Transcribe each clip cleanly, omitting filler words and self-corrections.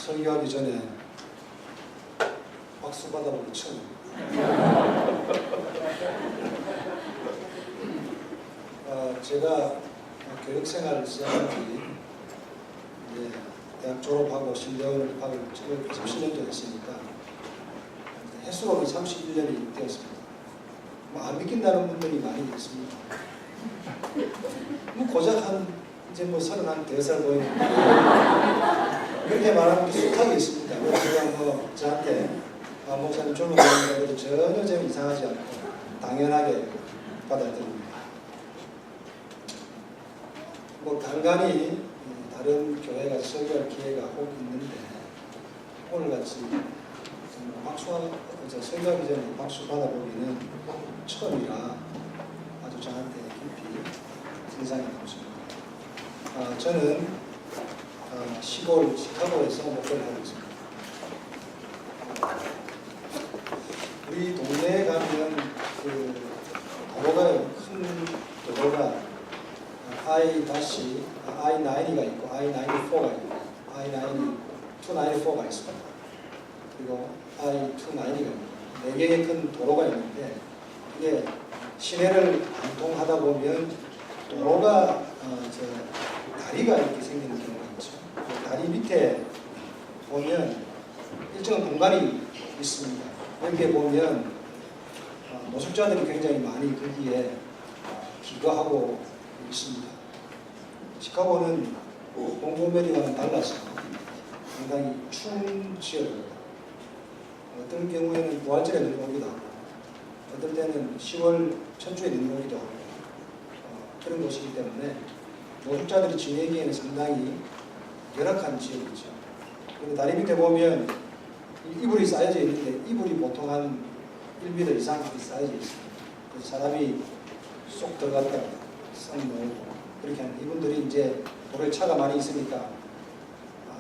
설교하기 전에 박수 받아보기 처음. 제가 교육생활을 시작한 지 이제 대학 졸업하고 신대원 입학을 17년도 했으니까 횟수로는 31년이 되었습니다. 안 믿긴다는 분들이 많이 있습니다. 고작 이제 34살 보이는데 그렇게 말하는 게 숱하게 있습니다. 그냥 저한테 목사님 젊은 분인데도 전혀 좀 이상하지 않고 당연하게 받아들입니다. 간간히 다른 교회 가서 설교할 기회가 꼭 있는데 오늘같이 설교하기 전에 박수 받아보기는 처음이라 아주 저한테 깊이 인상이 남습니다. 저는 시골 시카고에서 목회를 하고 있습니다. 우리 동네에 가면 도로가요. 큰 도로가 I-9가 있고 I-94가 있고 I-294가 있습니다. 그리고 I-290가 있고 4개의 큰 도로가 있는데 이게 시내를 관통하다 보면 도로가 다리가 이렇게 생기는 경우가 있죠. 다리 밑에 보면 일정한 공간이 있습니다. 여기에 보면 노숙자들이 굉장히 많이 거기에 기거하고 있습니다. 시카고는 몽고메리와는 달라서 상당히 추운 지역입니다. 어떤 경우에는 부활절에 눈이 오기도 하고 어떨 때는 10월 첫주에 눈이 오기도 하고 그런 곳이기 때문에 노숙자들이 지내기에는 상당히 열악한 지역이죠. 그리고 다리 밑에 보면 이불이 쌓여져 있는데 이불이 보통 한 1m 이상 쌓여져 있습니다. 그래서 사람이 쏙 들어갔다가 썩 나오고 그렇게 하는 이분들이 이제 도로에 차가 많이 있으니까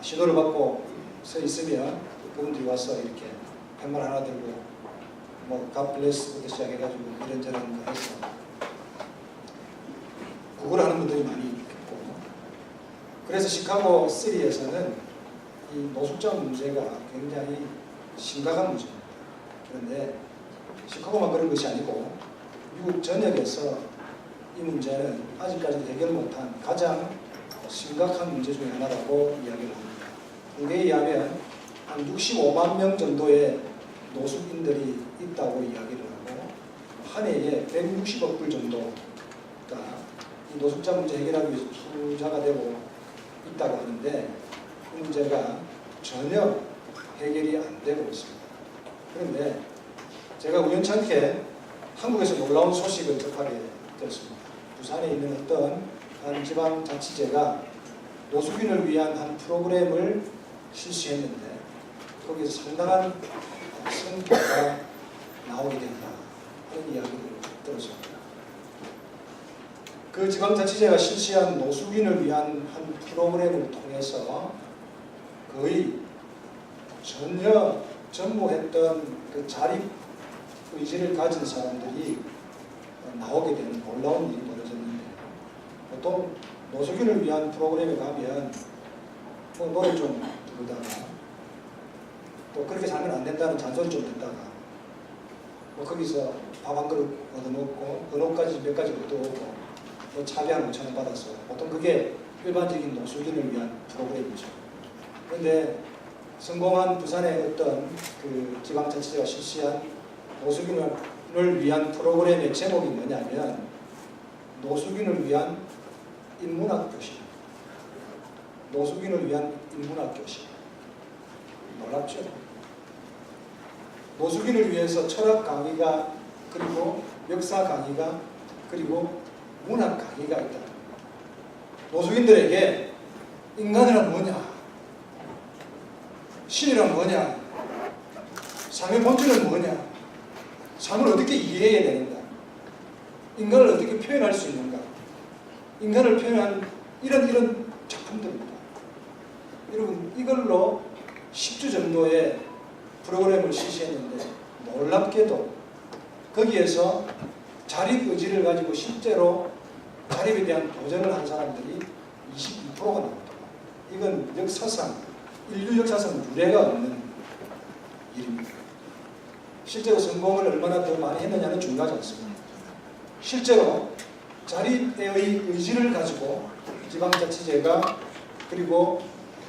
시도를 받고 서 있으면 그분들이 와서 이렇게 팻말 하나 들고 God bless부터 시작해가지고 이런저런 거 해서 그걸 하는 분들이 많이 있고 그래서 시카고 3에서는 이 노숙자 문제가 굉장히 심각한 문제입니다. 그런데 시카고만 그런 것이 아니고 미국 전역에서 이 문제는 아직까지 해결 못한 가장 심각한 문제 중에 하나라고 이야기를 합니다. 통계에 의하면 한 65만 명 정도의 노숙인들이 있다고 이야기를 하고 한 해에 160억 불 정도가 이 노숙자 문제 해결하기 위해서 투자가 되고 있다고 하는데 이 문제가 전혀 해결이 안 되고 있습니다. 그런데 제가 우연찮게 한국에서 놀라운 소식을 접하게 되었습니다. 부산에 있는 어떤 한 지방자치제가 노숙인을 위한 한 프로그램을 실시했는데 거기서 상당한 성과가 나오게 된다 하는 이야기를 들었습니다. 그 지방자치제가 실시한 노숙인을 위한 한 프로그램을 통해서 거의 전혀 전무했던 그 자립 의지를 가진 사람들이 나오게 되는 놀라운 일이 벌어졌는데 보통 노숙인을 위한 프로그램에 가면 노래 좀 부르다가 또 그렇게 살면 안 된다는 잔소리 좀 듣다가 거기서 밥 한 그릇 얻어먹고 그 옷까지 몇 가지 얻어오고 차비 한 5,000원 받아서 보통 그게 일반적인 노숙인을 위한 프로그램이죠. 그런데 성공한 부산의 어떤 그 지방자치제가 실시한 노숙인을 위한 프로그램의 제목이 뭐냐면 노숙인을 위한 인문학 교실. 노숙인을 위한 인문학 교실. 놀랍죠? 노숙인을 위해서 철학 강의가 그리고 역사 강의가 그리고 문학 강의가 있다. 노숙인들에게 인간이란 뭐냐? 신이란 뭐냐? 삶의 본질은 뭐냐? 삶을 어떻게 이해해야 되는가? 인간을 어떻게 표현할 수 있는가? 인간을 표현한 이런 작품들입니다. 여러분 이걸로 10주 정도의 프로그램을 실시했는데 놀랍게도 거기에서 자립 의지를 가지고 실제로 자립에 대한 도전을 한 사람들이 22%가 나옵니다. 이건 역사상 인류 역사상 유례가 없는 일입니다. 실제로 성공을 얼마나 더 많이 했느냐는 중요하지 않습니다. 실제로 자립의 의지를 가지고 지방자치제가 그리고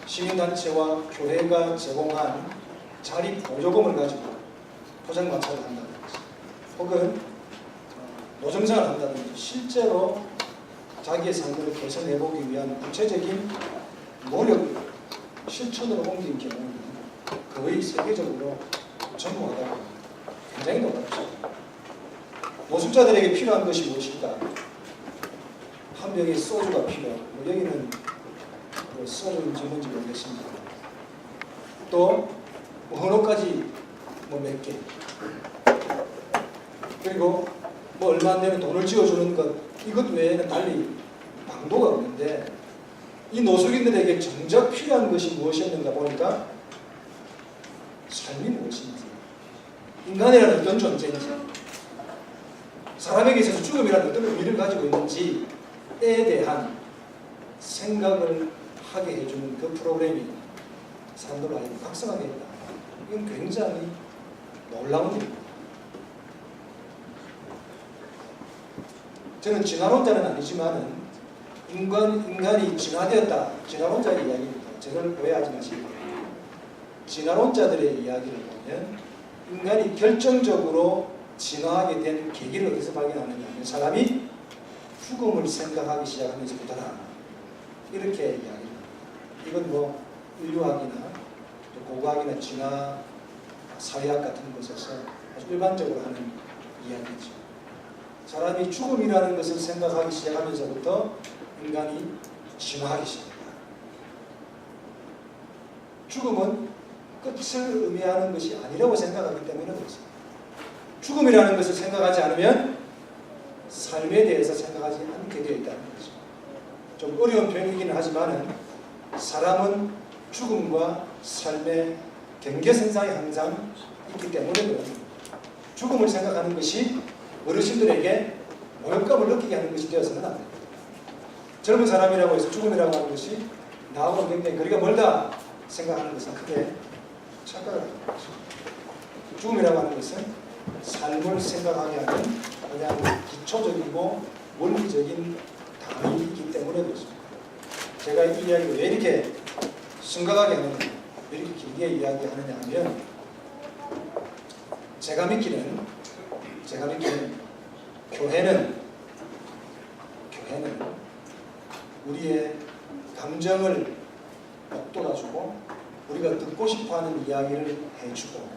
시민단체와 교회가 제공한 자립 보조금을 가지고 포장마차를 한다든지 혹은 노점상을 한다든지 실제로 자기의 삶을 개선해보기 위한 구체적인 노력, 실천으로 옮긴 경우는 거의 세계적으로 전무하다고 굉장히 놀랍죠. 노숙자들에게 필요한 것이 무엇일까? 한 병의 소주가 필요하고 여기는 소주인지 뭔지 모르겠습니다. 또 헌옷까지 몇 개, 그리고 얼마 안 되는 돈을 지어주는 것, 이것 외에는 달리 방도가 없는데 이 노숙인들에게 정작 필요한 것이 무엇이었는가 보니까 삶이 무엇인지, 인간이라는 어떤 존재인지, 사람에게 있어서 죽음이라는 어떤 의미를 가지고 있는지에 대한 생각을 하게 해주는 그 프로그램이 사람들로 하여금 각성하게 했다. 이건 굉장히 놀라운 일입니다. 저는 진화론자는 아니지만은 인간이 진화되었다. 진화론자의 이야기입니다. 저를 오해하지 마시고. 진화론자들의 이야기를 보면 인간이 결정적으로 진화하게 된 계기를 어디서 발견하느냐 하면 사람이 죽음을 생각하기 시작하면서부터다. 이렇게 이야기합니다. 이건 인류학이나 고고학이나 진화, 사회학 같은 곳에서 아주 일반적으로 하는 이야기죠. 사람이 죽음이라는 것을 생각하기 시작하면서부터 인간이 진화하기 시작합니다. 죽음은 끝을 의미하는 것이 아니라고 생각하기 때문에 그렇습니다. 죽음이라는 것을 생각하지 않으면 삶에 대해서 생각하지 않게 되어 있다는 거죠. 좀 어려운 표현이기는 하지만 사람은 죽음과 삶의 경계선상에 항상 있기 때문에 그렇습니다. 죽음을 생각하는 것이 어르신들에게 모욕감을 느끼게 하는 것이 되어서는 안 됩니다. 젊은 사람이라고 해서 죽음이라고 하는 것이 나하고 굉장히 거리가 멀다 생각하는 것은 크게 착각을 하는 거죠. 죽음이라고 하는 것은 삶을 생각하게 하는 가장 기초적이고 원리적인 단위이기 때문에 그렇습니다. 제가 이 이야기를 왜 이렇게 심각하게 하느냐, 왜 이렇게 길게 이야기하느냐 하면 제가 믿기는 교회는 우리의 감정을 북돋아주고 우리가 듣고 싶어하는 이야기를 해주고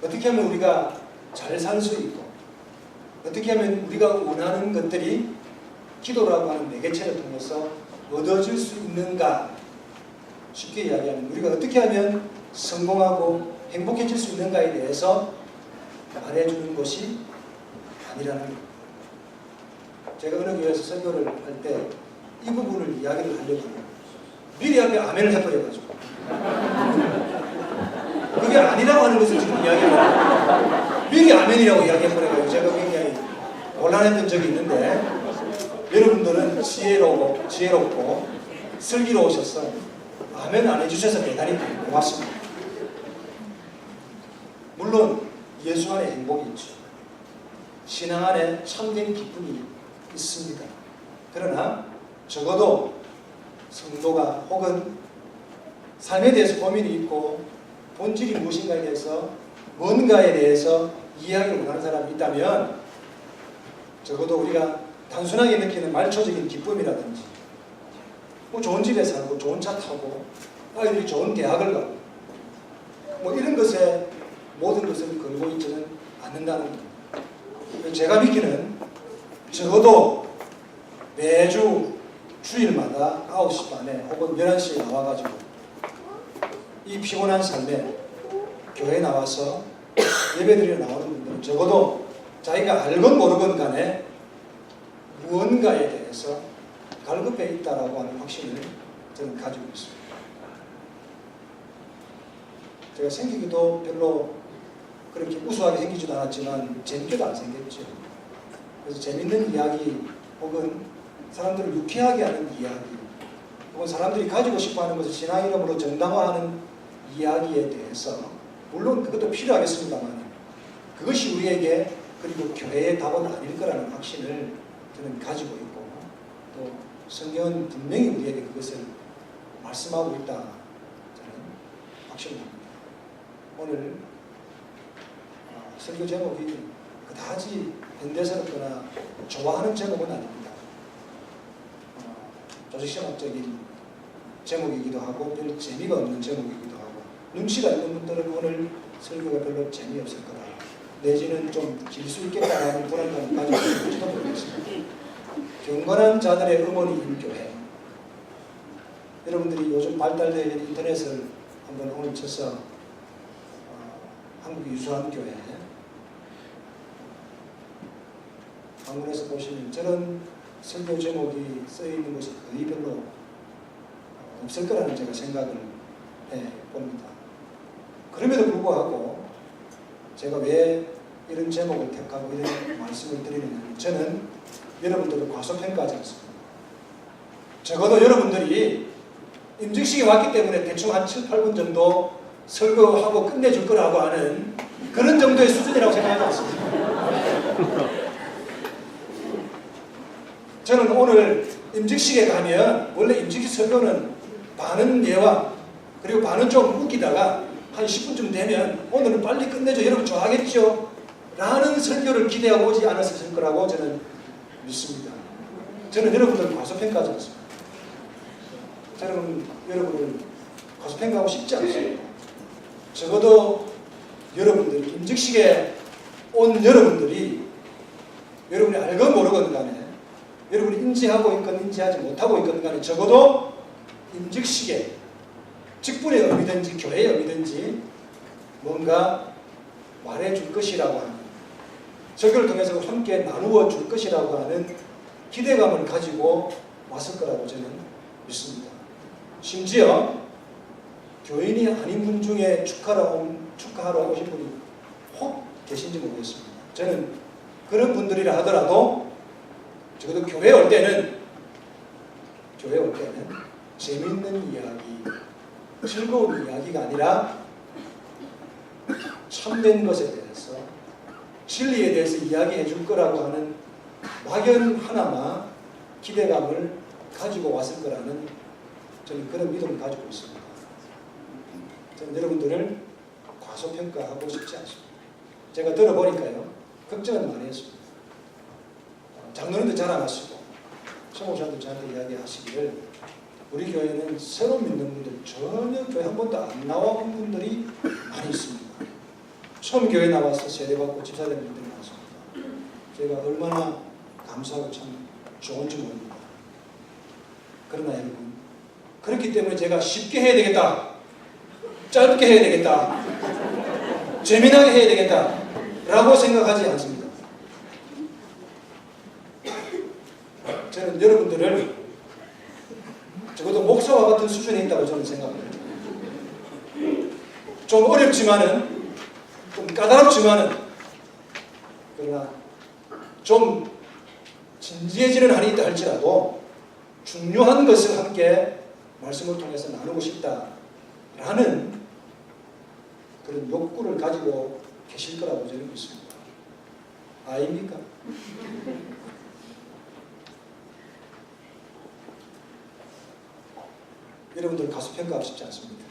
어떻게 하면 우리가 잘 살 수 있고 어떻게 하면 우리가 원하는 것들이 기도라고 하는 매개체를 통해서 얻어질 수 있는가, 쉽게 이야기하면 우리가 어떻게 하면 성공하고 행복해질 수 있는가에 대해서 말해주는 것이 아니라는 겁니다. 제가 어느 교회에서 설교를 할 때 이 부분을 이야기를 하려고 합니다. 미리 앞에 아멘을 해버려가지고 그게 아니라고 하는 것을 지금 이야기를 합니다. 미리 아멘이라고 이야기해버려가지고 제가 굉장히 곤란했던 적이 있는데 여러분들은 지혜롭고 슬기로우셔서 아멘 안 해주셔서 대단히 고맙습니다. 물론 예수 안에 행복이 있죠. 신앙 안에 참된 기쁨이 있습니다. 그러나 적어도 성도가 혹은 삶에 대해서 고민이 있고 본질이 무엇인가에 대해서 뭔가에 대해서 이해하기 원하는 사람이 있다면 적어도 우리가 단순하게 느끼는 말초적인 기쁨이라든지 좋은 집에 살고 좋은 차 타고 아이들이 좋은 대학을 가고 이런 것에 모든 것을 걸고 있지는 않는다는 겁니다. 제가 믿기는 적어도 매주 주일마다 9시 반에 혹은 11시에 나와가지고 이 피곤한 삶에 교회에 나와서 예배드리러 나오는 분들은 적어도 자기가 알건 모르건 간에 무언가에 대해서 갈급해 있다라고 하는 확신을 저는 가지고 있습니다. 제가 생기기도 별로 그렇게 우수하게 생기지도 않았지만 재밌게도 안 생겼죠. 그래서 재밌는 이야기 혹은 사람들을 유쾌하게 하는 이야기 혹은 사람들이 가지고 싶어하는 것을 신앙 이름으로 정당화하는 이야기에 대해서 물론 그것도 필요하겠습니다만 그것이 우리에게 그리고 교회의 답은 아닐 거라는 확신을 저는 가지고 있고 또 성경은 분명히 우리에게 그것을 말씀하고 있다 저는 확신합니다. 오늘 설교 제목이 그다지 현대스럽거나 좋아하는 제목은 아닙니다. 조직신학적인 제목이기도 하고 별 재미가 없는 제목이기도 하고 눈치가 있는 분들은 오늘 설교가 별로 재미없을 거다 내지는 좀 길 수 있겠다라는 불안감을 가지고 있을지도 모르겠습니다. 경건한 자들의 음원인 교회. 여러분들이 요즘 발달되어 있는 인터넷을 한번 오늘 쳐서 한국의 유수한 교회 방문해서 보시면 저런 설교 제목이 쓰여있는 곳이 거의 별로 없을 거라는 제가 생각을 해봅니다. 그럼에도 불구하고 제가 왜 이런 제목을 택하고 이런 말씀을 드리느냐면 저는 여러분들을 과소평가하지 않습니다. 적어도 여러분들이 임직식이 왔기 때문에 대충 한 7, 8분 정도 설교하고 끝내줄 거라고 하는 그런 정도의 수준이라고 생각하지 않습니다. 저는 오늘 임직식에 가면 원래 임직식 설교는 반은 예와 그리고 반은 좀 웃기다가 한 10분쯤 되면 오늘은 빨리 끝내줘 여러분 좋아하겠죠? 라는 설교를 기대하고 오지 않았을 거라고 저는 믿습니다. 저는 여러분들을 과소평가하지 않습니다. 저는 여러분을 과소평가하고 싶지 않습니다. 적어도 여러분들이 임직식에 온 여러분들이 여러분이 알건 모르건 간에 여러분이 인지하고 있건 인지하지 못하고 있건 간에 적어도 임직식에 직분의 의미든지 교회의 의미든지 뭔가 말해줄 것이라고 하는 설교를 통해서 함께 나누어 줄 것이라고 하는 기대감을 가지고 왔을 거라고 저는 믿습니다. 심지어 교인이 아닌 분 중에 축하하러 오신 분이 혹 계신지 모르겠습니다. 저는 그런 분들이라 하더라도 적어도 교회에 올 때는 재미있는 이야기, 즐거운 이야기가 아니라 참된 것에 대해서 진리에 대해서 이야기해 줄 거라고 하는 막연 하나마 기대감을 가지고 왔을 거라는 저는 그런 믿음을 가지고 있습니다. 저는 여러분들을 과소평가하고 싶지 않습니다. 제가 들어보니까요 걱정은 많이 했습니다. 장로님도 잘 안 하시고 성모사도 저한테 이야기하시기를 우리 교회는 새로 믿는 분들 전혀 교회 한 번도 안 나와본 분들이 많이 있습니다. 처음 교회 나와서 세례받고 집사된 분들이 많습니다. 제가 얼마나 감사하고 참 좋은지 모릅니다. 그러나 여러분 그렇기 때문에 제가 쉽게 해야 되겠다, 짧게 해야 되겠다, 재미나게 해야 되겠다 라고 생각하지 않습니다. 저는 여러분들을 적어도 목사와 같은 수준에 있다고 저는 생각합니다. 좀 어렵지만은 좀 까다롭지만은 그러나 좀 진지해지는 한이 있다 할지라도 중요한 것을 함께 말씀을 통해서 나누고 싶다라는 그런 욕구를 가지고 계실 거라고 저는 믿습니다. 아닙니까? 여러분들 가소평가하고 싶지 않습니다.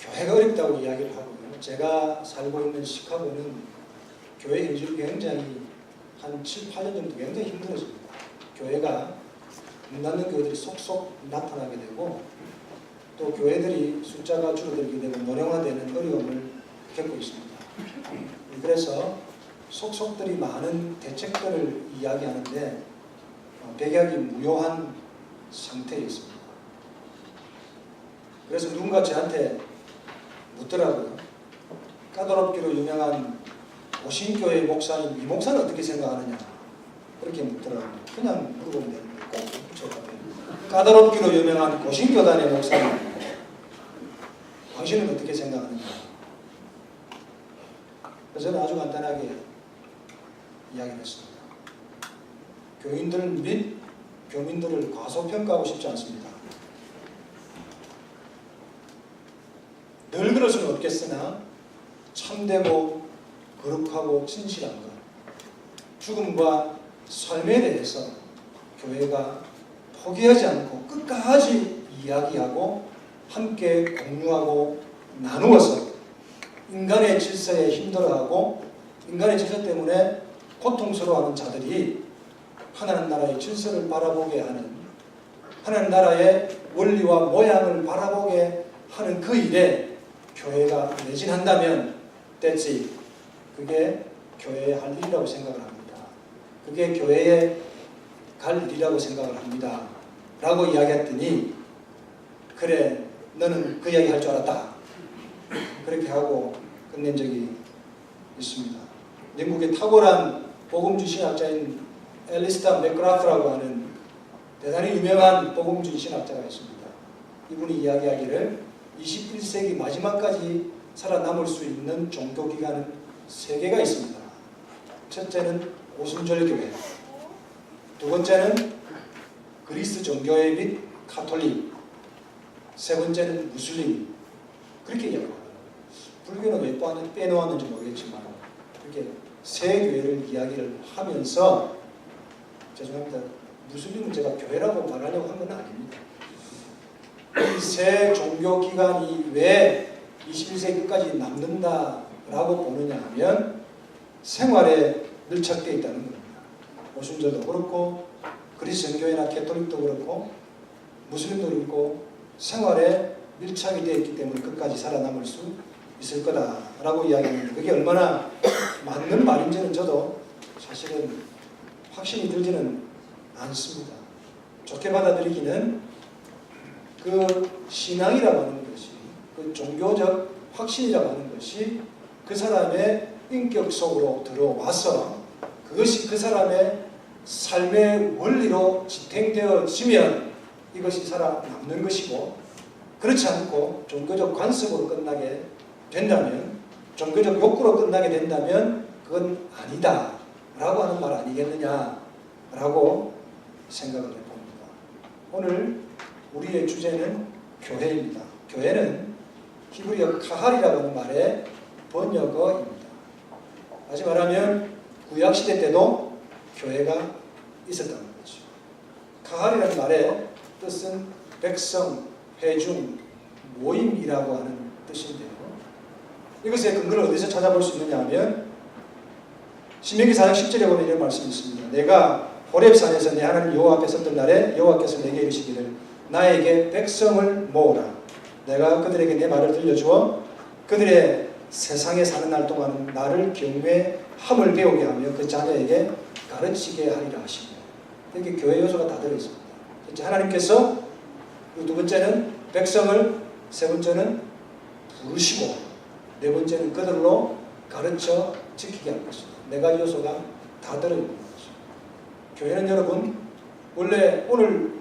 교회가 어렵다고 이야기를 하고요. 제가 살고 있는 시카고는 교회 현실이 굉장히 한 7, 8년 정도 굉장히 힘들어집니다. 교회가 문 닫는 교회들이 속속 나타나게 되고 또 교회들이 숫자가 줄어들게 되고 노령화되는 어려움을 겪고 있습니다. 그래서 속속들이 많은 대책들을 이야기하는데 백약이 무효한 상태에 있습니다. 그래서 누군가 저한테 묻더라고요. 까다롭기로 유명한 오신교회 목사님, 이 목사는 어떻게 생각하느냐 그렇게 묻더라고요. 그냥 물어보면 되는데 꼭 저한테 까다롭기로 유명한 고신교단의 목사님 당신은 어떻게 생각하느냐. 그래서 저는 아주 간단하게 이야기를 했습니다. 교인들 및 교민들을 과소평가하고 싶지 않습니다. 늘 그럴 수는 없겠으나 참되고 거룩하고 진실한 것, 죽음과 삶에 대해서 교회가 포기하지 않고 끝까지 이야기하고 함께 공유하고 나누어서 인간의 질서에 힘들어하고 인간의 질서 때문에 고통스러워하는 자들이 하나님 나라의 질서를 바라보게 하는, 하나님 나라의 원리와 모양을 바라보게 하는 그 일에 교회가 매진한다면 됐지. 그게 교회의 할 일이라고 생각을 합니다. 그게 교회에 갈 일이라고 생각을 합니다. 라고 이야기했더니 그래 너는 그 이야기 할 줄 알았다. 그렇게 하고 끝낸 적이 있습니다. 영국의 탁월한 복음주의 신학자인 앨리스터 맥그라프라고 하는 대단히 유명한 복음주의 신학자가 있습니다. 이분이 이야기하기를 21세기 마지막까지 살아남을 수 있는 종교기관은 3개가 있습니다. 첫째는 오순절교회, 두 번째는 그리스 정교회 및 가톨릭, 세 번째는 무슬림. 그렇게 이야기합니다. 불교는 왜 빼놓았는지 모르겠지만 이렇게 세 교회를 이야기를 하면서, 죄송합니다, 무슬림은 제가 교회라고 말하려고 한 건 아닙니다. 이 세 종교기관이 왜 21세기 끝까지 남는다라고 보느냐 하면 생활에 밀착되어 있다는 겁니다. 오순절도 그렇고 그리스 정교회나 캐톨릭도 그렇고 무슬림도 그렇고 생활에 밀착이 되어 있기 때문에 끝까지 살아남을 수 있을 거다라고 이야기합니다. 그게 얼마나 맞는 말인지는 저도 사실은 확신이 들지는 않습니다. 좋게 받아들이기는 그 신앙이라고 하는 것이, 그 종교적 확신이라고 하는 것이 그 사람의 인격 속으로 들어와서 그것이 그 사람의 삶의 원리로 지탱되어지면 이것이 살아남는 것이고, 그렇지 않고 종교적 관습으로 끝나게 된다면, 종교적 욕구로 끝나게 된다면 그건 아니다 라고 하는 말 아니겠느냐 라고 생각을 해봅니다. 오늘 우리의 주제는 교회입니다. 교회는 히브리어 카할이라고 하는 말의 번역어입니다. 다시 말하면 구약시대 때도 교회가 있었다는 거죠. 카할이라는 말의 뜻은 백성, 회중, 모임이라고 하는 뜻인데요. 이것의 근거를 어디서 찾아볼 수 있느냐 하면 신명기 4장 10절에 보면 이런 말씀이 있습니다. 내가 호렙산에서 내 하나님 여호와 앞에 섰던 날에 여호와께서 내게 이르시기를 나에게 백성을 모으라. 내가 그들에게 내 말을 들려주어 그들의 세상에 사는 날 동안 나를 경외함을 배우게 하며 그 자녀에게 가르치게 하리라 하시며, 이렇게 교회 요소가 다 들어있습니다. 첫째 하나님께서, 두 번째는 백성을, 세 번째는 부르시고, 네 번째는 그들로 가르쳐 지키게 할 것이다. 네 가지 요소가 다 들어있는 거죠. 교회는 여러분, 원래 오늘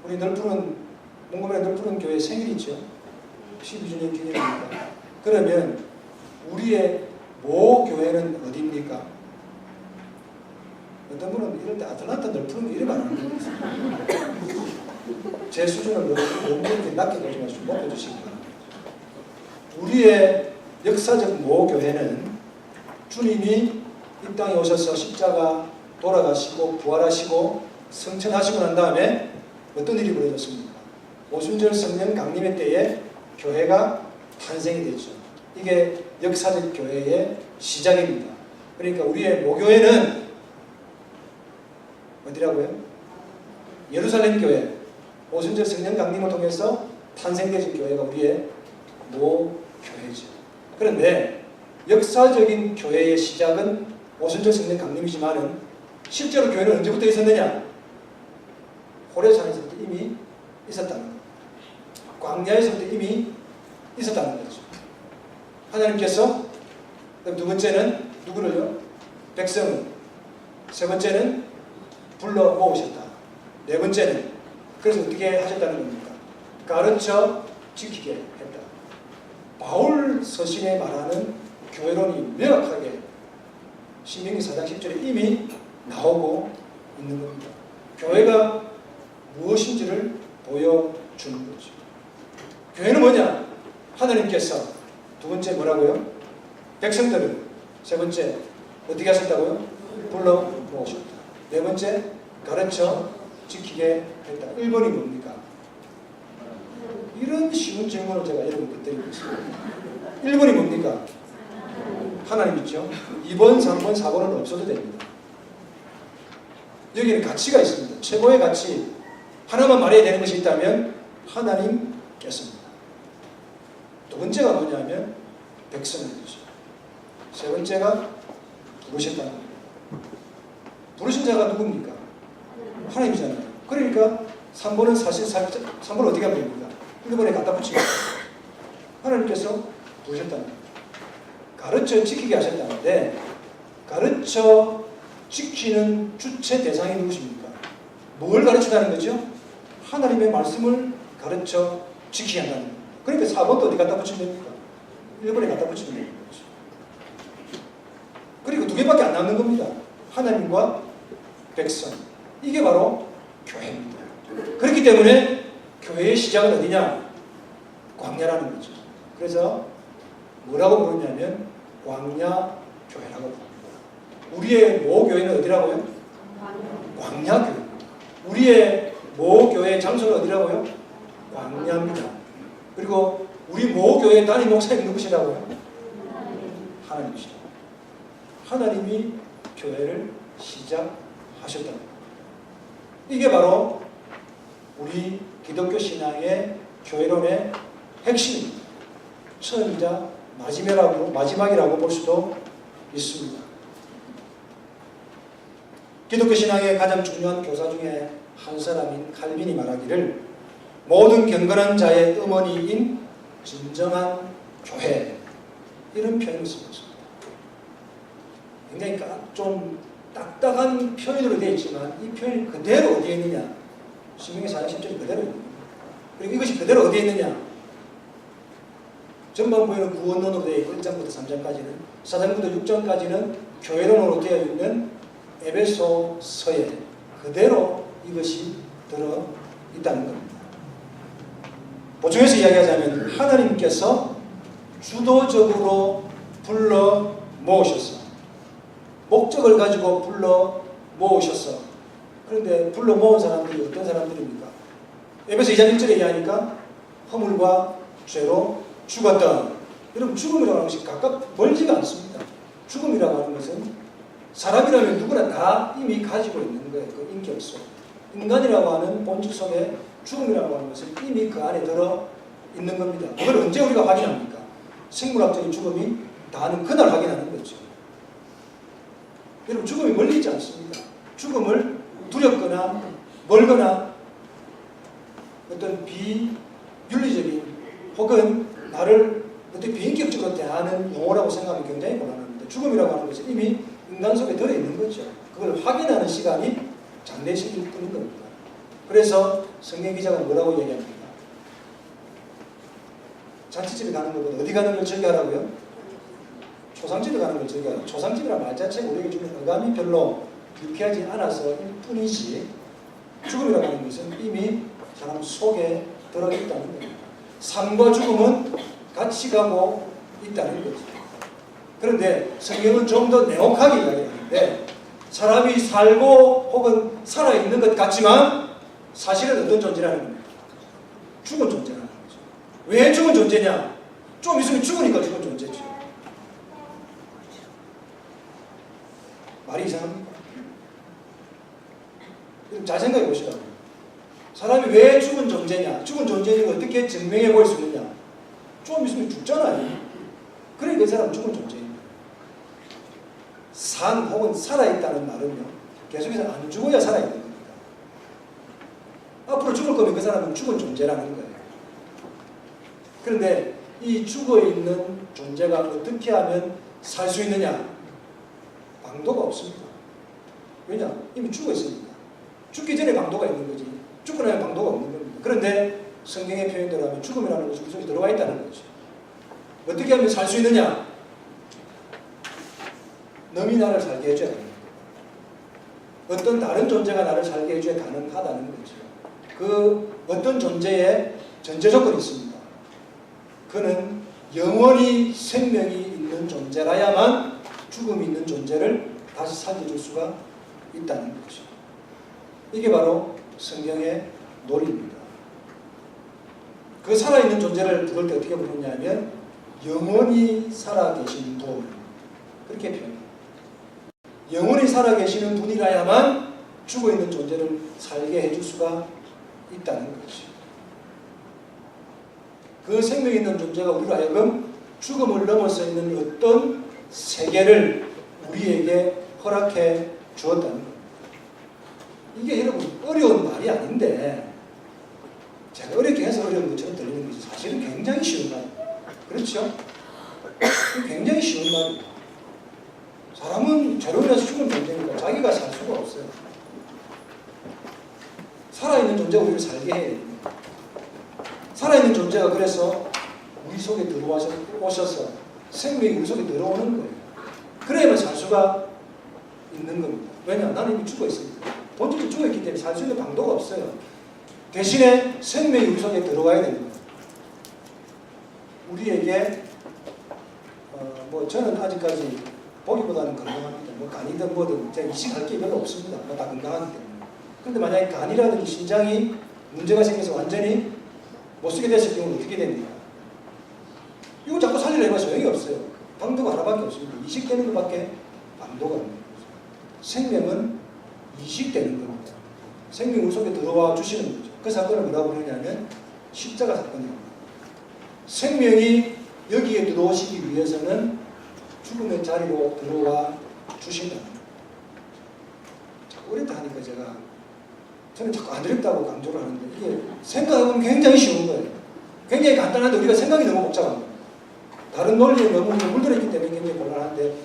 우리 널푸른, 몽골의 널푸른 교회 생일이죠. 12주년 기념입니다. 그러면 우리의 모교회는 어디입니까? 어떤 분은 이럴 때 아틀란타 널푸른 교 이름 안 하는 거예요. 제 수준을 너무 낮게 보지 마시고 높여 주시기 바랍니다. 우리의 역사적 모교회는 주님이 이 땅에 오셔서 십자가 돌아가시고 부활하시고 성천하시고 난 다음에 어떤 일이 벌어졌습니까? 오순절 성령 강림의 때에 교회가 탄생이 됐죠. 이게 역사적 교회의 시작입니다. 그러니까 우리의 모교회는 어디라고요? 예루살렘 교회, 오순절 성령 강림을 통해서 탄생된 교회가 우리의 모교회죠. 그런데 역사적인 교회의 시작은 오순절 성령 강림이지만은 실제로 교회는 언제부터 있었느냐? 호렙산에서부터 이미 있었다는 겁니다. 광야에서부터 이미 있었다는 거죠. 하나님께서, 두 번째는 누구를요? 백성을. 세 번째는 불러 모으셨다. 네 번째는 그래서 어떻게 하셨다는 겁니까? 가르쳐 지키게 했다. 바울 서신에 말하는 교회론이 명확하게 신명기 4장 10절에 이미 나오고 있는 겁니다. 교회가 무엇인지를 보여주는 거죠. 교회는 뭐냐? 하나님께서 두 번째 뭐라고요? 백성들을 세 번째 어떻게 하셨다고요? 불러 모으셨다. 네 번째 가르쳐 지키게 했다. 1번이 뭡니까? 이런 쉬운 질문을 제가 여러분께 드리고 있습니다. 1번이 뭡니까? 하나님 있죠. 2번, 3번, 4번은 없어도 됩니다. 여기는 가치가 있습니다. 최고의 가치. 하나만 말해야 되는 것이 있다면 하나님께서입니다. 두 번째가 뭐냐면 백성이죠. 세 번째가 부르셨다는 겁니다. 부르신 자가 누굽니까? 하나님이잖아요. 그러니까 3번은 사실 3번은 어떻게 하면 됩니까? 1번에 갖다 붙이고 하나님께서 부르셨다는 겁니다. 가르쳐 지키게 하셨다는데 가르쳐 지키는 주체 대상이 누구십니까? 뭘 가르치다는 거죠? 하나님의 말씀을 가르쳐 지키게 한다는 겁니다. 그러니까 4번도 어디 갖다 붙이면 됩니까? 1번에 갖다 붙이면 되는 거죠. 그리고 두 개밖에 안 남는 겁니다. 하나님과 백성. 이게 바로 교회입니다. 그렇기 때문에 교회의 시작은 어디냐? 광야라는 거죠. 그래서 뭐라고 부르냐면 광야 교회라고 부릅니다. 우리의 모교회는 어디라고요? 광야교회. 우리의 모교회 장소는 어디라고요? 광야입니다. 그리고 우리 모교회 담임 목사님 누구시라고요? 하나님이시죠. 하나님이 교회를 시작하셨다. 이게 바로 우리 기독교 신앙의 교회론의 핵심입니다. 처음이자 마지막이라고 볼 수도 있습니다. 기독교 신앙의 가장 중요한 교사 중에 한 사람인 칼빈이 말하기를 모든 경건한 자의 어머니인 진정한 교회, 이런 표현을 쓰고 있습니다. 굉장히 좀 딱딱한 표현으로 되어 있지만 이 표현이 그대로 어디에 있느냐? 신명기 4장 10절이 그대로 있는 겁니다. 그리고 이것이 그대로 어디에 있느냐? 전반부에는 구원론으로 되어 있고 1장부터 3장까지는, 4장부터 6장까지는 교회론으로 되어 있는 에베소서에 그대로 이것이 들어있다는 겁니다. 보충해서 이야기하자면 하나님께서 주도적으로 불러 모으셨어. 목적을 가지고 불러 모으셨어. 그런데 불러 모은 사람들이 어떤 사람들입니까? 에베소 2장 1절에 얘기하니까 허물과 죄로 죽었다. 여러분, 죽음이라고 하는 것이 가깝 멀지가 않습니다. 죽음이라고 하는 것은 사람이라면 누구나 다 이미 가지고 있는 거예요. 그 인격 속. 인간이라고 하는 본질 속에 죽음이라고 하는 것은 이미 그 안에 들어 있는 겁니다. 그걸 언제 우리가 확인합니까? 생물학적인 죽음이 다는 그날 확인하는 거죠. 여러분, 죽음이 멀리 있지 않습니다. 죽음을 두렵거나 멀거나 어떤 비윤리적인 혹은 나를 어떻게 비인격적으로 대하는 용어라고 생각하면 굉장히 곤란합니다. 죽음이라고 하는 것은 이미 인간 속에 들어있는 거죠. 그걸 확인하는 시간이 장례식일 뿐인 겁니다. 그래서 성경 기자가 뭐라고 얘기합니까? 잔치집에 가는 것보다 어디 가는 걸 즐겨하라고요? 초상집에 가는 걸 즐겨하라. 초상집이란 말 자체가 우리에게 주는 어감이 별로 유쾌하지 않아서일 뿐이지, 죽음이라고 하는 것은 이미 사람 속에 들어있다는 겁니다. 삶과 죽음은 같이 가고 있다는 거죠. 그런데 성경은 좀 더 내혹하게 이야기하는데 사람이 살고 혹은 살아있는 것 같지만 사실은 어떤 존재라는 겁니다. 죽은 존재라는 거죠. 왜 죽은 존재냐? 좀 있으면 죽으니까 죽은 존재죠. 말이 이상합니까? 잘 생각해 보시라고요. 사람이 왜 죽은 존재냐? 죽은 존재를 어떻게 증명해 볼 수 있느냐? 좀 있으면 죽잖아요. 그러니까 그 사람은 죽은 존재입니다. 산 혹은 살아있다는 말은요, 계속해서 안 죽어야 살아있는 겁니다. 앞으로 죽을 거면 그 사람은 죽은 존재라는 거예요. 그런데 이 죽어있는 존재가 어떻게 하면 살 수 있느냐? 방도가 없습니다. 왜냐? 이미 죽어있으니까. 죽기 전에 방도가 있는 거지, 죽고 나면 방도가 없는 겁니다. 그런데 성경의 표현대로 하면 죽음이라는 것이 우리 속에 들어와 있다는 거죠. 어떻게 하면 살 수 있느냐? 너희 나를 살게 해줘야 됩니다. 어떤 다른 존재가 나를 살게 해줘야 가능하다는 거죠. 그 어떤 존재의 전제 조건이 있습니다. 그는 영원히 생명이 있는 존재라야만 죽음이 있는 존재를 다시 살려줄 수가 있다는 거죠. 이게 바로 성경의 논리입니다. 그 살아있는 존재를 부를 때 어떻게 부르냐면 영원히 살아계신 분, 그렇게 표현합니다. 영원히 살아계시는 분이라야만 죽어있는 존재를 살게 해줄 수가 있다는 것이죠. 그 생명 있는 존재가 우리로 하여금 죽음을 넘어서 있는 어떤 세계를 우리에게 허락해 주었다는 겁니다. 이게 여러분 어려운 말이 아닌데 제가 어렵게 해서 어려운 것처럼 들리는 것이 사실은 굉장히 쉬운 말이에요. 그렇죠? 굉장히 쉬운 말이에요. 사람은 죄로 인해서 죽은 존재니까 자기가 살 수가 없어요. 살아있는 존재가 우리를 살게 해야 됩니다. 살아있는 존재가 그래서 우리 속에 들어오셔서 생명이 우리 속에 들어오는 거예요. 그래야만 살 수가 있는 겁니다. 왜냐? 나는 이미 죽어 있습니다. 본질이 죽어 있기 때문에 살 수 있는 방도가 없어요. 대신에 생명이 우리 속에 들어가야 됩니다. 우리에게 저는 아직까지 보기보다는 건강합니다. 간이든 뭐든 제가 이식할 게 별로 없습니다. 다 건강하기 때문에. 그런데 만약에 간이라든지 신장이 문제가 생겨서 완전히 못 쓰게 됐을 경우는 어떻게 됩니까? 이거 자꾸 살리려면 소용이 없어요. 방도가 하나밖에 없습니다. 이식되는 것밖에 방도가 없는 거죠. 생명은 이식되는 겁니다. 생명이 우리 속에 들어와 주시는 거죠. 그 사건을 뭐라고 부르냐면 십자가 사건입니다. 생명이 여기에 들어오시기 위해서는 죽음의 자리로 들어와 주신다. 자꾸 어렵다 하니까 저는 자꾸 안 어렵다고 강조를 하는데 이게 생각해보면 굉장히 쉬운 거예요. 굉장히 간단한데 우리가 생각이 너무 복잡합니다. 다른 논리에 너무 물들어있기 때문에 굉장히 곤란한데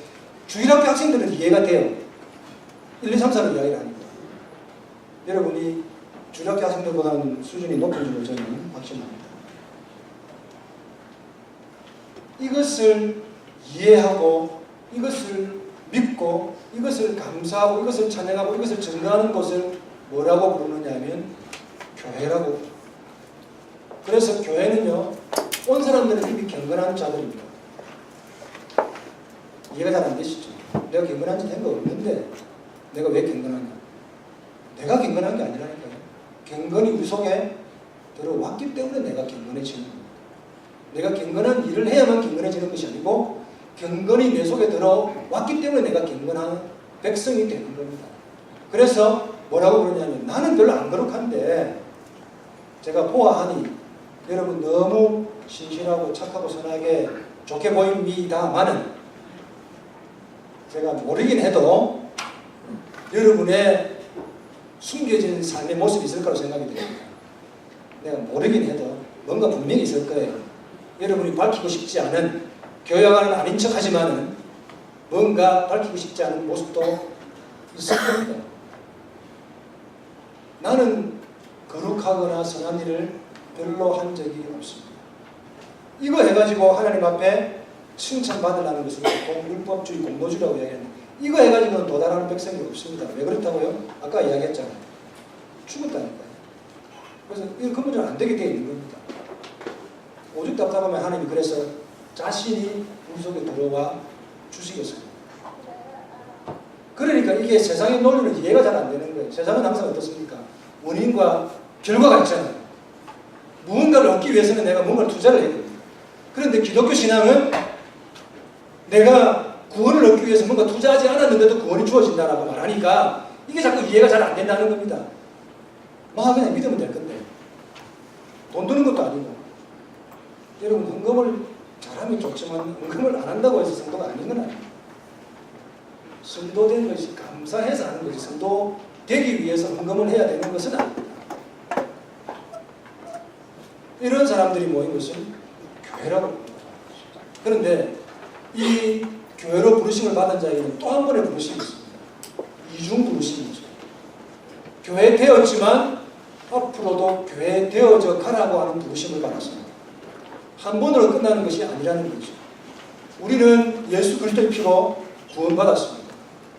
주일학교 학생들은 이해가 돼요. 1, 2, 3, 4는 이야기를 하니까. 여러분이 주일학교 학생들보다는 수준이 높은 줄로 저는 확신합니다. 이것을 이해하고 이것을 믿고 이것을 감사하고 이것을 찬양하고 이것을 증거하는 것을 뭐라고 부르느냐 하면 교회라고. 그래서 교회는요 온 사람들은 이미 경건한 자들입니다. 이해가 잘 안 되시죠? 내가 경건한 짓 한 거 없는데 내가 왜 경건하냐? 내가 경건한 게 아니라니까요. 경건이 우리 속에 들어왔기 때문에 내가 경건해지는 겁니다. 내가 경건한 일을 해야만 경건해지는 것이 아니고 경건이 내 속에 들어왔기 때문에 내가 경건한 백성이 되는 겁니다. 그래서 뭐라고 그러냐면 나는 별로 안 거룩한데 제가 보아하니 여러분 너무 신실하고 착하고 선하게 좋게 보입니다마는 제가 모르긴 해도 여러분의 숨겨진 삶의 모습이 있을 거라고 생각이 됩니다. 내가 모르긴 해도 뭔가 분명히 있을 거예요. 여러분이 밝히고 싶지 않은 교양은 아닌 척 하지만은 뭔가 밝히고 싶지 않은 모습도 있을 겁니다. 나는 거룩하거나 선한 일을 별로 한 적이 없습니다. 이거 해가지고 하나님 앞에 칭찬받으려는 것을 율법주의, 공로주의라고 이야기하는데 이거 해가지고는 도달하는 백성이 없습니다. 왜 그렇다고요? 아까 이야기했잖아요. 죽었다니까요. 그래서 이거 근본적으로 안 되게 되어 있는 겁니다. 오죽 답답하면 하나님이 그래서 자신이 우리 속에 들어와 주시겠습니다. 그러니까 이게 세상의 논리는 이해가 잘 안 되는 거예요. 세상은 항상 어떻습니까? 원인과 결과가 있잖아요. 무언가를 얻기 위해서는 내가 뭔가를 투자를 해야 됩니다. 그런데 기독교 신앙은 내가 구원을 얻기 위해서 뭔가 투자하지 않았는데도 구원이 주어진다라고 말하니까 이게 자꾸 이해가 잘 안 된다는 겁니다. 그냥 믿으면 될 건데 돈 드는 것도 아니고 여러분 헌금을 잘하면 좋지만 헌금을 안 한다고 해서 성도가 아닌 건 아닙니다. 성도된 것이 감사해서 하는 것이 성도 되기 위해서 헌금을 해야 되는 것은 아닙니다. 이런 사람들이 모인 것은 교회라고 합니다. 그런데 이 교회로 부르심을 받은 자에게는 또 한 번의 부르심이 있습니다. 이중 부르심이죠. 교회 되었지만 앞으로도 교회 되어져 가라고 하는 부르심을 받았습니다. 한 번으로 끝나는 것이 아니라는 거죠. 우리는 예수 그리스도의 피로 구원받았습니다.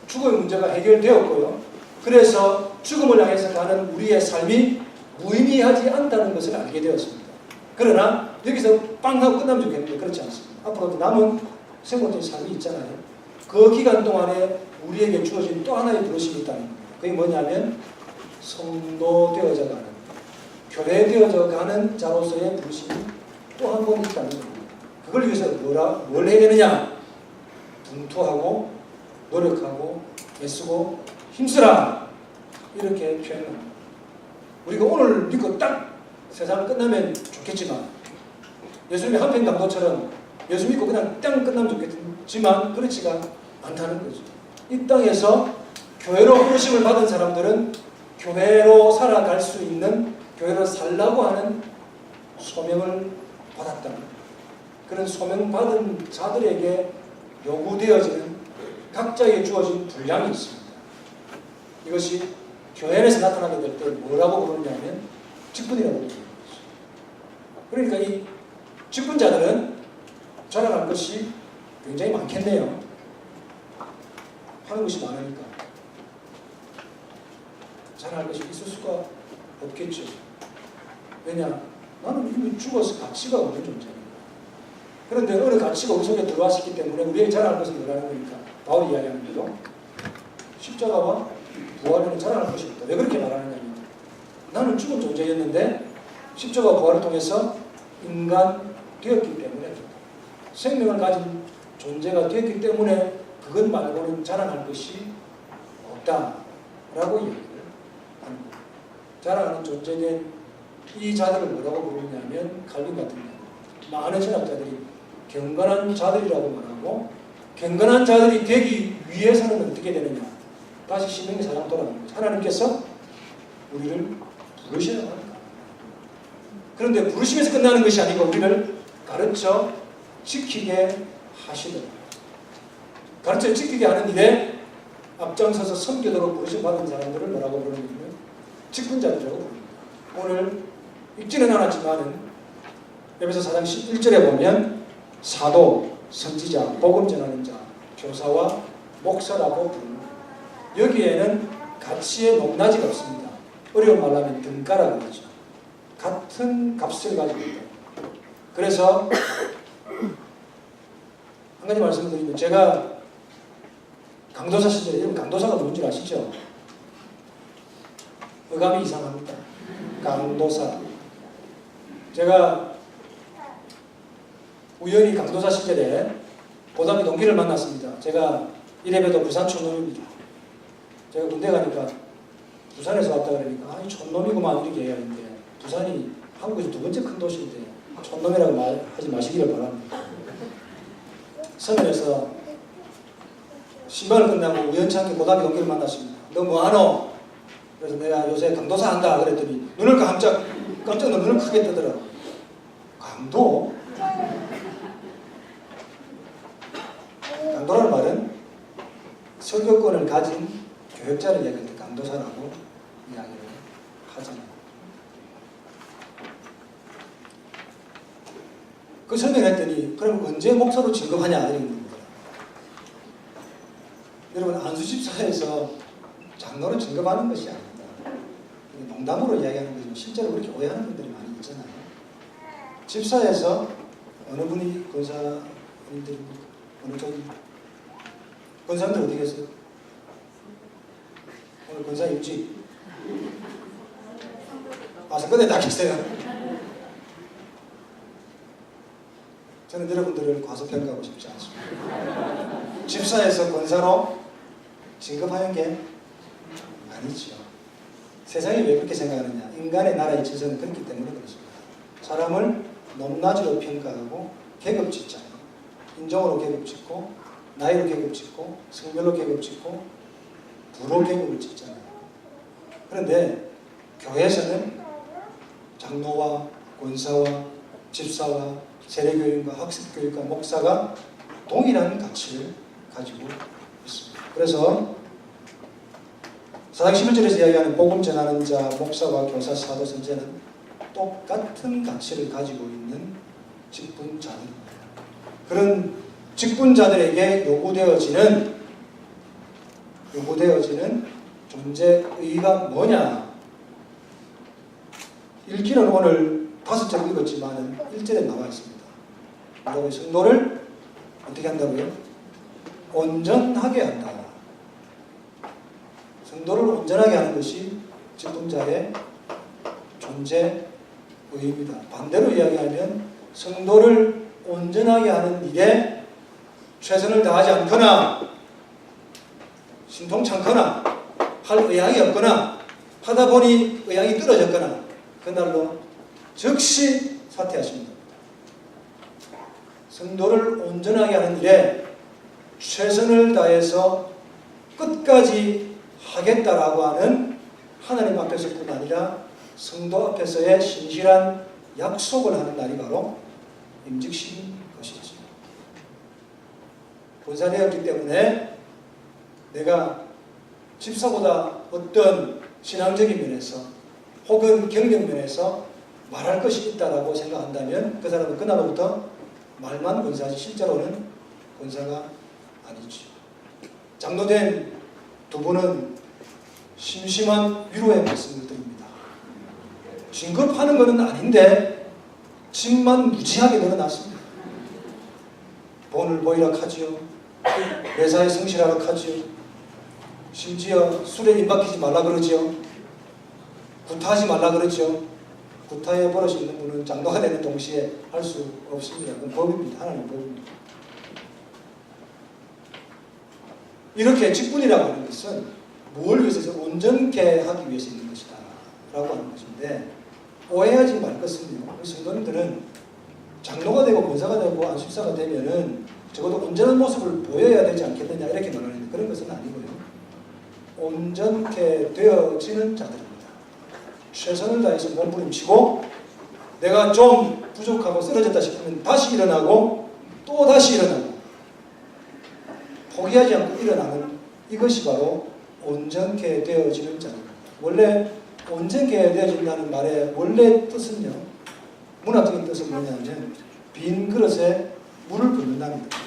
죽음의 문제가 해결되었고요. 그래서 죽음을 향해서 가는 우리의 삶이 무의미하지 않다는 것을 알게 되었습니다. 그러나 여기서 빵 하고 끝나면 좋겠는데 그렇지 않습니다. 앞으로도 남은 생活의 삶이 있잖아요. 그 기간 동안에 우리에게 주어진 또 하나의 부르심이 있다는 겁니다. 그게 뭐냐면 성도 되어져 가는, 교회 되어져 가는 자로서의 부르심이 또 한 번 있다는 겁니다. 그걸 위해서 뭘 해야 되느냐? 분투하고 노력하고 애쓰고 힘쓰라, 이렇게 표현합니다. 우리가 오늘 믿고 딱 세상 끝나면 좋겠지만, 예수님의 한편 강도처럼 예수 믿고 그냥 땅 끝나면 좋겠지만 그렇지가 않다는 거죠. 이 땅에서 교회로 부르심을 받은 사람들은 교회로 살아갈 수 있는, 교회로 살라고 하는 소명을 받았다. 그런 소명받은 자들에게 요구되어지는 각자에게 주어진 분량이 있습니다. 이것이 교회 안에서 나타나게 될 때 뭐라고 부르냐면 직분이라고 부르는 거죠. 그러니까 이 직분자들은 자랑할 것이 굉장히 많겠네요. 하는 것이 많으니까 자랑할 것이 있을 수가 없겠죠. 왜냐? 나는 이미 죽어서 가치가 없는 존재입니다. 그런데 어느 가치가 우리 속에 들어왔기 때문에 우리에게 자랑할 것은 뭐라는 거니까 바울이 이야기하는 대로 십자가와 부활에는 자랑할 것이 없다. 왜 그렇게 말하느냐면 나는 죽은 존재였는데 십자가와 부활을 통해서 인간 되었기 때문에, 생명을 가진 존재가 되었기 때문에 그것 말고는 자랑할 것이 없다라고 이야기를 합니다. 자랑하는 존재된 이 자들을 뭐라고 부르냐면 칼빈 같은 경우 많은 신학자들이 경건한 자들이라고 말하고, 경건한 자들이 되기 위해서는 어떻게 되느냐? 다시 신명기 4장 돌아가는 거죠. 하나님께서 우리를 부르시라고 합니다. 그런데 부르심에서 끝나는 것이 아니고 우리를 가르쳐 지키게 하시더라. 가르쳐 지키게 하는 일에 앞장서서 섬기도록 부르심 받은 사람들을 뭐라고 부르냐면 직분자들이라고 부릅니다. 오늘 읽지는 않았지만은 에베소 4장 11절에 보면 사도, 선지자, 복음 전하는 자, 교사와 목사라고 부릅니다. 여기에는 가치의 높낮이가 없습니다. 어려운 말로 하면 등가라고 그러죠. 같은 값을 가지고 있다. 그래서 한 가지 말씀드리면, 제가 강도사 시절에, 여러분 강도사가 누군지 아시죠? 어감이 이상합니다. 강도사. 제가 우연히 강도사 시절에 고등학교 동기를 만났습니다. 제가 이래봬도 부산 촌놈입니다. 제가 군대 가니까 부산에서 왔다 그러니까 아니 촌놈이구만 이렇게 얘기하는데, 부산이 한국에서 두 번째 큰 도시인데 촌놈이라고 하지 마시기를 바랍니다. 서면에서 시발을 끝나고 우연찮게 고등학교 동기를 만났습니다. 너 뭐하노? 그래서 내가 요새 강도사 한다 그랬더니 눈을 깜짝 눈을 크게 뜨더라고. 강도? 강도라는 말은 설교권을 가진 교역자를 얘기할 때 강도사라고 이야기를 하잖아요. 그 설명했더니 그럼 언제 목사로 진급하냐 이런 겁니다. 여러분 안수집사에서 장로로 진급하는 것이 아닙니다. 농담으로 이야기하는 거지만 실제로 그렇게 오해하는 분들이 많이 있잖아요. 집사에서 어느 분이 권사님들입니까? 어느 쪽이? 권사님들 어디 계세요? 오늘 권사 일찍 와서 끝에 다 계세요. 저는 여러분들을 과소평가하고 싶지 않습니다. 집사에서 권사로 진급하는 게 아니죠. 세상이 왜 그렇게 생각하느냐? 인간의 나라의 질서는 그렇기 때문에 그렇습니다. 사람을 높낮이로 평가하고 계급짓잖아요. 인종으로 계급짓고, 나이로 계급짓고, 성별로 계급짓고, 부로 계급을 짓잖아요. 그런데 교회에서는 장로와 권사와 집사와 세례교인과 학습교육과 목사가 동일한 가치를 가지고 있습니다. 그래서 4장 11절에서 이야기하는 복음 전하는 자, 목사와 교사, 사도, 선지자는 똑같은 가치를 가지고 있는 직분자들입니다. 그런 직분자들에게 요구되어지는 존재의의가 뭐냐? 읽기는 오늘 5절 읽었지만 1절에 나와 있습니다. 뭐라고요? 성도를 어떻게 한다고요? 온전하게 한다. 성도를 온전하게 하는 것이 직분자의 존재의입니다. 반대로 이야기하면 성도를 온전하게 하는 일에 최선을 다하지 않거나 신통찮거나 할 의향이 없거나 하다 보니 의향이 떨어졌거나 그날로 즉시 사퇴하십니다. 성도를 온전하게 하는 일에 최선을 다해서 끝까지 하겠다라고 하는 하나님 앞에서뿐 아니라 성도 앞에서의 신실한 약속을 하는 날이 바로 임직식인 것이지. 본사되었기 때문에 내가 집사보다 어떤 신앙적인 면에서 혹은 경력 면에서 말할 것이 있다라고 생각한다면 그 사람은 그날부터 말만 권사하지 실제로는 권사가 아니지. 장로된 두 분은 심심한 위로의 말씀을 드립니다. 진급하는 것은 아닌데 집만 무지하게 늘어났습니다. 본을 보이라 하지요. 매사에 성실하라 하지요. 심지어 술에 임박히지 말라 그러지요. 구타하지 말라 그러죠. 구타에 버릇이 있는 분은 장로가 되는 동시에 할 수 없습니다. 그건 법입니다. 하나님 법입니다. 이렇게 직분이라고 하는 것은 뭘 위해서 온전케 하기 위해서 있는 것이다 라고 하는 것인데 오해하지 말 것은요. 성도님들은 장로가 되고 권사가 되고 안수사가 되면은 적어도 온전한 모습을 보여야 되지 않겠느냐 이렇게 말하는데 그런 것은 아니고요. 온전케 되어지는 자들입니다. 최선을 다해서 몸부림치고 내가 좀 부족하고 쓰러졌다 싶으면 다시 일어나고 또 다시 일어나고 포기하지 않고 일어나는 이것이 바로 온전케 되어지는 자입니다. 원래 온전케 되어진다는 말의 원래 뜻은요. 문학적인 뜻은 뭐냐면 빈 그릇에 물을 붓는답니다.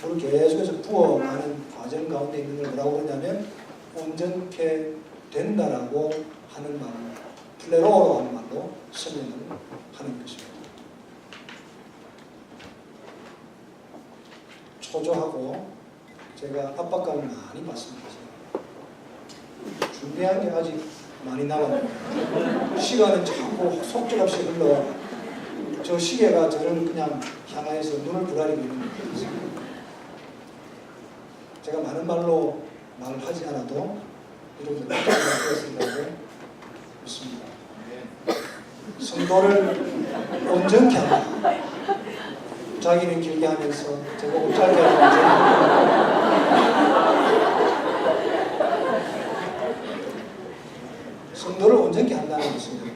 물을 계속해서 부어가는 과정 가운데 있는 걸 뭐라고 그러냐면 온전케 된다라고 하는 말입니다. 플레로로 하는 말로 설명을 하는 것입니다. 초조하고 제가 압박감을 많이 받습니다. 준비한 게 아직 많이 남았는데 시간은 자꾸 속절없이 흘러 저 시계가 저를 그냥 향하여서 눈을 부라리고 있는 거예요. 제가 많은 말로 말하지 않아도 여러분들 되었으리라고 믿습니다. 성도를 온전케 한다. 자기는 길게 하면서 제가 짧게 하면서 성도를 온전케 한다는 것은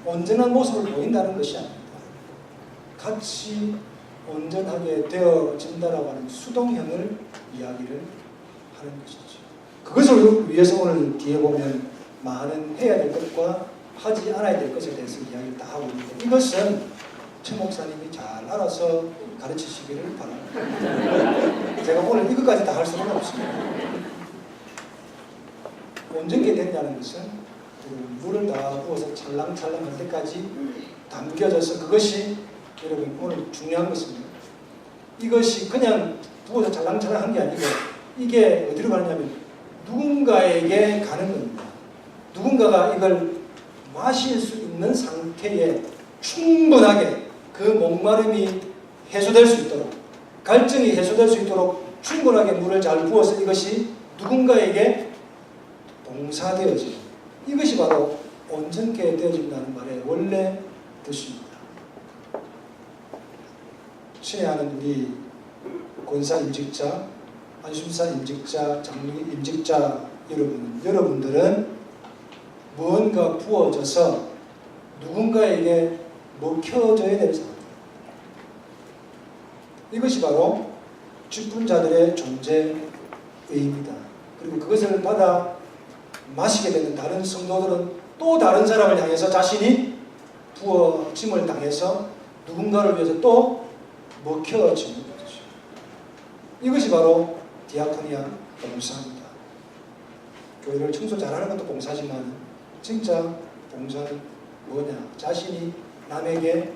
온전한 모습을 보인다는 것이 아닙니다. 같이 온전하게 되어진다라고 하는 수동형을 이야기를 하는 것이죠. 그것을 위해서 오늘 뒤에 보면 많은 해야 될 것과 하지 않아야 될 것에 대해서 이야기를 다 하고 있는데 이것은 최 목사님이 잘 알아서 가르치시기를 바랍니다. 제가 오늘 이것까지 다 할 수는 없습니다. 온전케 됐냐는 것은 물을 다 부어서 찰랑찰랑 할 때까지 담겨져서 그것이 여러분 오늘 중요한 것입니다. 이것이 그냥 부어서 찰랑찰랑 한 게 아니고 이게 어디로 가느냐면 누군가에게 가는 겁니다. 누군가가 이걸 마실 수 있는 상태에 충분하게 그 목마름이 해소될 수 있도록 갈증이 해소될 수 있도록 충분하게 물을 잘 부어서 이것이 누군가에게 봉사되어지는 이것이 바로 온전케 되어진다는 말의 원래 뜻입니다. 친애하는 우리 권사 임직자, 안심사 임직자, 장로 임직자 여러분들은 무언가 부어져서 누군가에게 먹혀져야 될 사람. 이것이 바로 직분자들의 존재의입니다. 그리고 그것을 받아 마시게 되는 다른 성도들은 또 다른 사람을 향해서 자신이 부어짐을 당해서 누군가를 위해서 또 먹혀지는 거죠. 이것이 바로 디아코니아 봉사입니다. 교회를 청소 잘하는 것도 봉사지만 진짜 봉사는 뭐냐? 자신이 남에게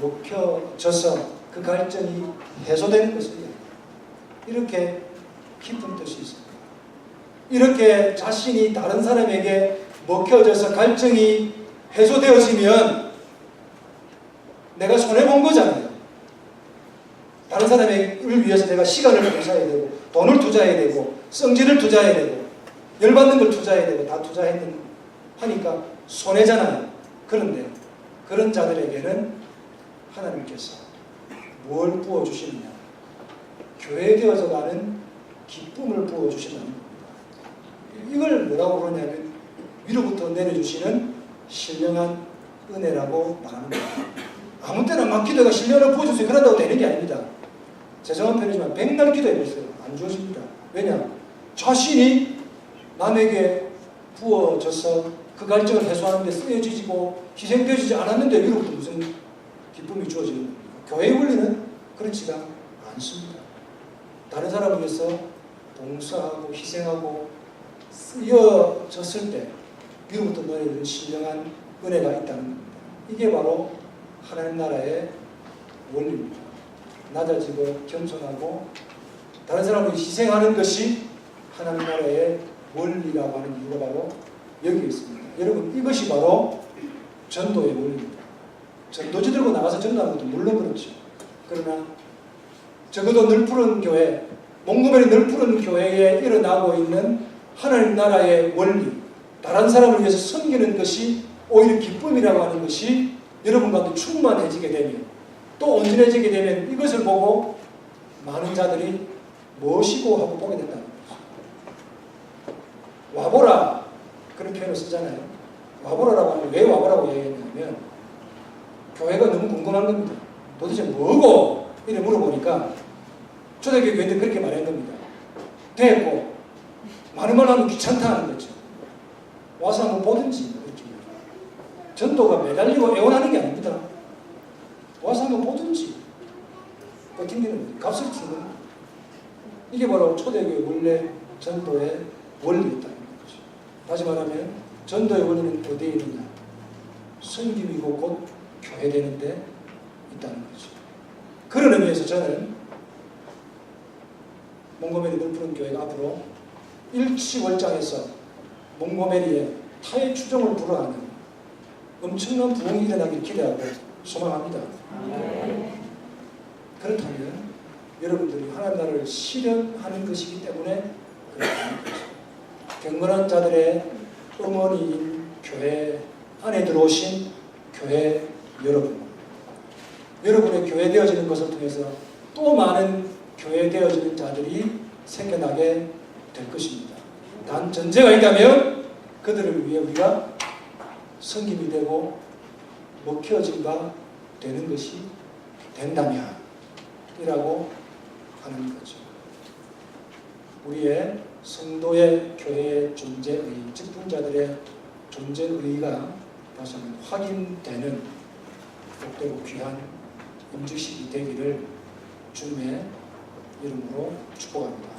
먹혀져서 그 갈증이 해소되는 것을 이렇게 깊은 뜻이 있습니다. 이렇게 자신이 다른 사람에게 먹혀져서 갈증이 해소되어지면 내가 손해본 거잖아요. 다른 사람을 위해서 내가 시간을 봉사해야 되고 돈을 투자해야 되고 성질을 투자해야 되고 열받는 걸 투자해야 되고 다 투자했는 하니까 손해잖아요. 그런데 그런 자들에게는 하나님께서 뭘 부어주시느냐? 교회되어져 가는 기쁨을 부어주신다는 겁니다. 이걸 뭐라고 그러냐면 위로부터 내려주시는 신령한 은혜라고 말하는 거예요. 아무 때나 막 기도가 신령을 부어주세요. 그런다고 되는 게 아닙니다. 죄송한 편이지만 백날 기도해보세요. 안 주어집니다. 왜냐? 자신이 남에게 부어져서 그 갈증을 해소하는 데 쓰여지고 희생되어지지 않았는데 위로부터 무슨 기쁨이 주어지는 겁니까? 교회의 원리는 그렇지가 않습니다. 다른 사람을 위해서 봉사하고 희생하고 쓰여졌을 때 위로부터 너희들은 신령한 은혜가 있다는 겁니다. 이게 바로 하나님 나라의 원리입니다. 낮아지고 겸손하고 다른 사람을 희생하는 것이 하나님 나라의 원리라고 하는 이유가 바로 여기에 있습니다. 여러분, 이것이 바로 전도의 원리입니다. 전도지 들고 나가서 전도하는 것도 물론 그렇죠. 그러나 적어도 널푸른 교회, 몽고메리 널푸른 교회에 일어나고 있는 하나님 나라의 원리, 다른 사람을 위해서 섬기는 것이 오히려 기쁨이라고 하는 것이 여러분과 충만해지게 되면, 또 온전해지게 되면 이것을 보고 많은 자들이 무엇이고 하고 보게 된다는 거죠. 와보라, 그런 표현을 쓰잖아요. 와보라라고 하면 왜 와보라고 얘기했냐면 교회가 너무 궁금한 겁니다. 도대체 뭐고? 이래 물어보니까 초대교회 교회인데 그렇게 말한 겁니다. 됐고 많은 말 하면 귀찮다 하는 거죠. 와서 한번 보든지 이렇게. 전도가 매달리고 애원하는 게 아닙니다. 와서 한번 보든지 버팅기는 값을 주는 겁니다. 이게 바로 초대교회 원래 전도의 원리였다는 거죠. 다시 말하면 전도의 원리는 어디에 있느냐? 섬김이고 곧 교회되는데 있다는 거죠. 그런 의미에서 저는 몽고메리 널푸른 교회가 앞으로 일치월장에서 몽고메리의 타의 추종을 불허하는 엄청난 부흥이 일어나길 기대하고 소망합니다. 그렇다면 여러분들이 하나님 나라를 실현하는 것이기 때문에 그렇다는 거죠. 경건한 자들의 응원인 교회 안에 들어오신 교회 여러분의 교회 되어지는 것을 통해서 또 많은 교회 되어지는 자들이 생겨나게 될 것입니다. 단 전제가 있다면 그들을 위해 우리가 섬김이 되고 먹혀진 바 되는 것이 된다면 이라고 하는 거죠. 우리의 성도의 교회의 존재의 직분자들의 존재의가 다시 한번 확인되는 복되고 귀한 임주식이 되기를 주님의 이름으로 축복합니다.